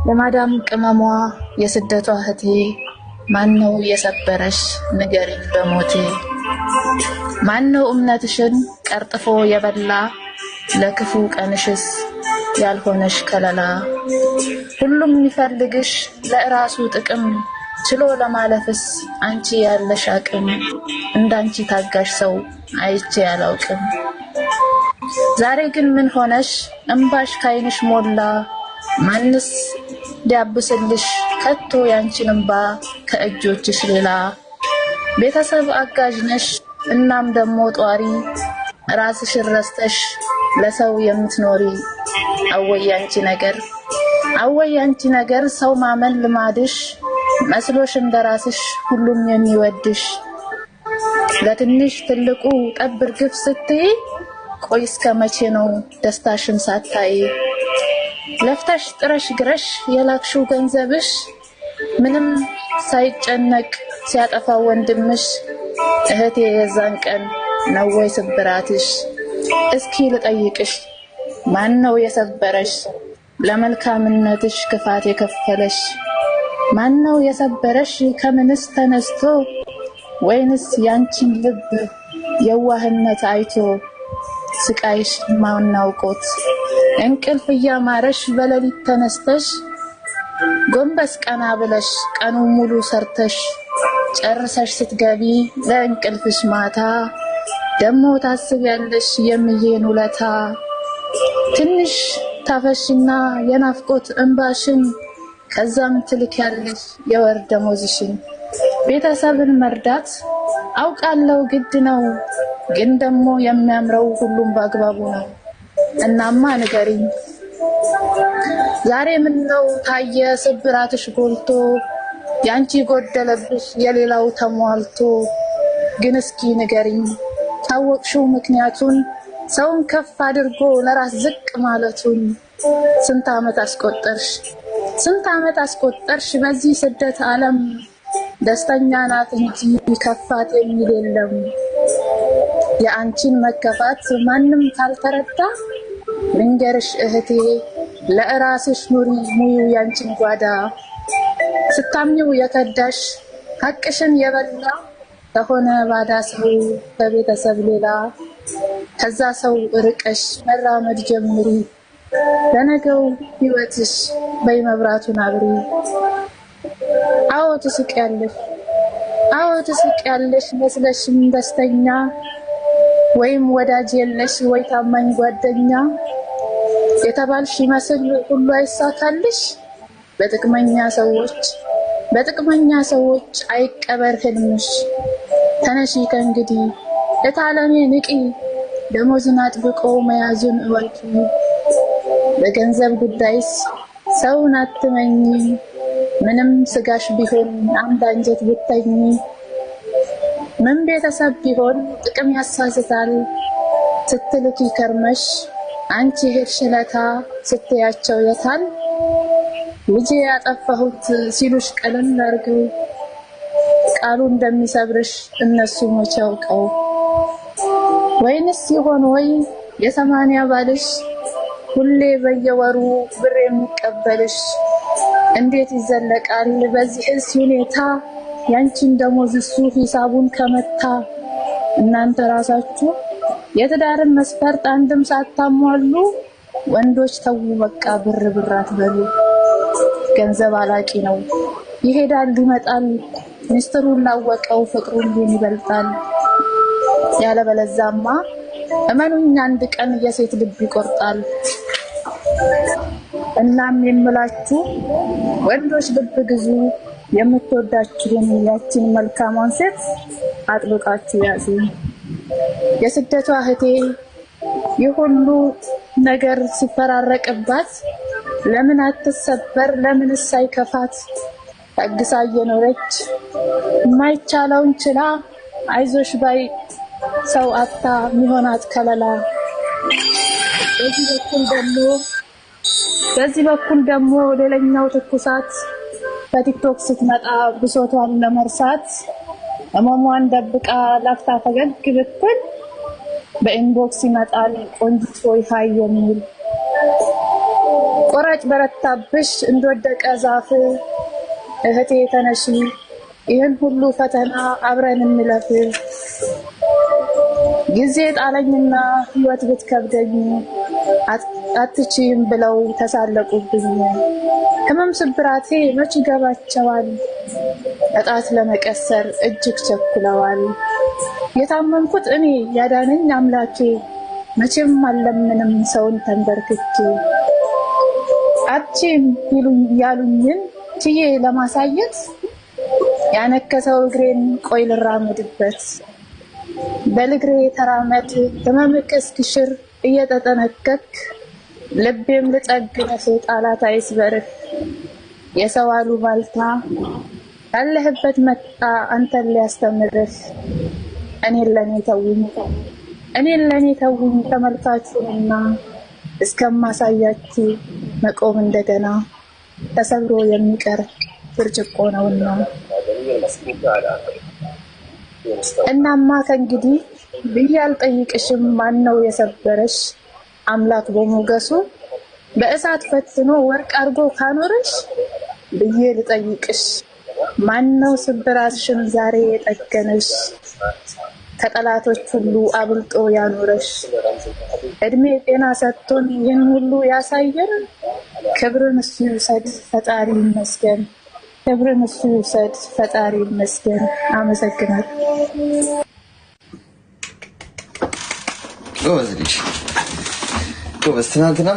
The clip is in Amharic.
ለማዳም ቅመሟ የስደቷ እህቴ ማነው የሰበረሽ ንገሪኝ በሞቴ ማነው እምነትሽን ቀርጥፎ የበላ ለክፉ ቀንሽስ ያልሆነሽ ከለላ ሁሉም የሚፈልግሽ ለራሱ ጥቅም ችሎ ለማለፍስ አንቺ ያለሽ አቅም እንዳንቺ ታጋሽ ሰው አይቼ ያላውቅም ዛሬ ግን ምን ሆነሽ እንባሽ ካይንሽ ሞላ ማንስ ዲያብስልሽ ከቶ ያንቺን እንባ ከእጆችሽ ሌላ ቤተሰብ አጋዥ ነሽ እናም ደሞ ጧሪ ራስሽን ረስተሽ ለሰው የምትኖሪ አወይ ያንቺ ነገር ሰው ማመን ልማድሽ መስሎሽ እንደራስሽ ሁሉም የሚወድሽ ለትንሽ ትልቁ ጠብር ግፍ ስትይ ቆይ እስከ መቼ ነው ደስታሽን ሳታይ ለፍተሽ ጥረሽ ግረሽ የላክሽው ገንዘብሽ ምንም ሳይጨነቅ ሲያጠፋ ወንድምሽ እህቴ የዛን ቀን ነው ወይ ስብራትሽ እስኪ ልጠይቅሽ ማን ነው የሰበረሽ ለመልካምነትሽ ክፋት የከፈለሽ ማን ነው የሰበረሽ ከምንስ ተነስቶ ወይንስ ያንቺን ልብ የዋህነት አይቶ ስቃይሽ ማናውቆት እንቅልፍ ያማረሽ በለሊት ተነስተሽ ጎንበስ ቀና ብለሽ ቀኑ ሙሉ ሰርተሽ ጨርሰሽ ስትገቢ ለእንቅልፍሽ ማታ ደሞ ታስቢያለሽ የሚዬን ውለታ ትንሽ ታፈሽና የናፍቆት እንባሽን ከዛም ትልኪያለሽ የወር ደሞዝሽን ቤተሰብን መርዳት አውቃለሁ ግድ ነው ግን ደሞ የሚያምረው ሁሉም ባግባቡ ነው እናማ ንገሪኝ ዛሬ ምን ነው ታየ ስብራትሽ ጎልቶ ያንቺ ጎደለብሽ የሌላው ተሟልቶ ግን እስኪ ንገሪኝ ታወቅሽው ምክንያቱን ሰውን ከፍ አድርጎ ለራስ ዝቅ ማለቱን ስንት ዓመት አስቆጠርሽ በዚህ ስደት ዓለም ደስተኛ ናት እንጂ ከፋት የሚል የለም የአንቺን መከፋት ማንም ካልተረዳ ልንገርሽ እህቴ ለራስሽ ኑሪ ሙዩ ያንቺን ጓዳ ስታምኚው የከዳሽ ሐቅሽን የበላ ከሆነ ባዳ ሰው በቤተሰብ ሌላ ከዛ ሰው ርቀሽ መራመድ ጀምሪ ለነገው ህይወትሽ በመብራቱን አብሪ አዎ ትስቂያለሽ መስለሽም ደስተኛ ወይም ወዳጅ የለሽ ወይ ታማኝ ጓደኛ የተባልሽ ይመስል ሁሉ አይሳካልሽ በጥቅመኛ ሰዎች አይቀበር ህልምሽ ተነሺ ከእንግዲህ እታለሜ ንቂ ደሞዝን አጥብቆ መያዙን እወቂ በገንዘብ ጉዳይስ ሰውን አትመኝ ምንም ስጋሽ ቢሆን አንድ አንጀት ብትተኝ ምን ቤተሰብ ቢሆን ጥቅም ያሳስታል ስትልኪ ከርመሽ አንቺ ሄድሽለታ ስትያቸው የታል ልጄ ያጠፋሁት ሲሉሽ ቀለም አርገው ቃሉ እንደሚሰብርሽ እነሱ መቼ ያውቀው ወይንስ ይሆን ወይ የሰማንያ ባልሽ ሁሌ በየወሩ ብር የሚቀበልሽ እንዴት ይዘለቃል በዚህስ ሁኔታ ያንቺን ደሞዝ እሱ ሂሳቡን ከመታ እናንተ ራሳችሁ የትዳርን መስፈርት አንድም ሳታሟሉ ወንዶች ተው በቃ ብር አትበሉ ገንዘብ አላቂ ነው ይሄዳል ይመጣል ሚስጥሩን ላወቀው ፍቅሩን ይበልጣል ያለበለዛማ እመኑኝ አንድ ቀን የሴት ልብ ይቆርጣል እናም የምላችሁ ወንዶች ልብ ግዙ የምትወዳችሁን ያቺን መልካሟን ሴት አጥብቃችሁ ያዙ የስደቷ እህቴ ይሁሉ ነገር ሲፈራረቅባት ለምን አትሰበር ለምንስ አይከፋት ታግሳ እየኖረች ማይቻለውን ችላ አይዞሽ ባይ ሰው አታ ሚሆናት ከለላ በዚህ በኩል ደግሞ ሌላኛው ትኩሳት በቲክቶክ ስትመጣ ብሶቷን ለመርሳት እማሟን ደብቃ ላፍታ ፈገግ ብትል በኢንቦክስ ይመጣል ቆንጆ ሆይ ሃይ የሚል ቆራጭ በረታብሽ እንደወደቀ ዛፍ እህቴ ተነሺ ይህን ሁሉ ፈተና አብረን እንለፍ። ጊዜ ጣለኝና ህይወት ብትከብደኝ አትችይም ብለው ተሳለቁብኝ። ህመም ስብራቴ መች ይገባቸዋል እጣት ለመቀሰር እጅግ ቸኩለዋል። የታመምኩት እኔ ያዳነኝ አምላኬ መቼም አልለምንም ሰውን ተንበርክኬ። አትችይም ያሉኝን ችዬ ለማሳየት ያነከሰው እግሬን ቆይ ልራመድበት። በልግሬ ተራመድ ህመምክ እስኪሽር እየተጠነቀቅ ልቤም ልጠግነህ ጣላት አይስበርህ። የሰው አሉባልታ ያለህበት መጣ አንተን ሊያስተምርህ። እኔን ለኔ ተውኝ ተመልካቹንና እስከማሳያችሁ መቆም እንደገና ተሰብሮ የሚቀር ብርጭቆ ነውና። እናማ ከእንግዲህ ብዬ አልጠይቅሽም ማነው የሰበረሽ አምላክ በሞገሱ በእሳት ፈትኖ ወርቅ አርጎ ካኖረሽ ብዬ ልጠይቅሽ ማነው ስብራትሽን ዛሬ የጠገነሽ ከጠላቶች ሁሉ አብልጦ ያኖረሽ። እድሜ ጤና ሰጥቶን ይህን ሁሉ ያሳየን ክብርን እሱ ይውሰድ ፈጣሪ ይመስገን። ክብርን እሱ ይውሰድ ፈጣሪ ይመስገን። አመሰግናለሁ። ጎበዝ ልጅ ጎበዝ። ትናንትና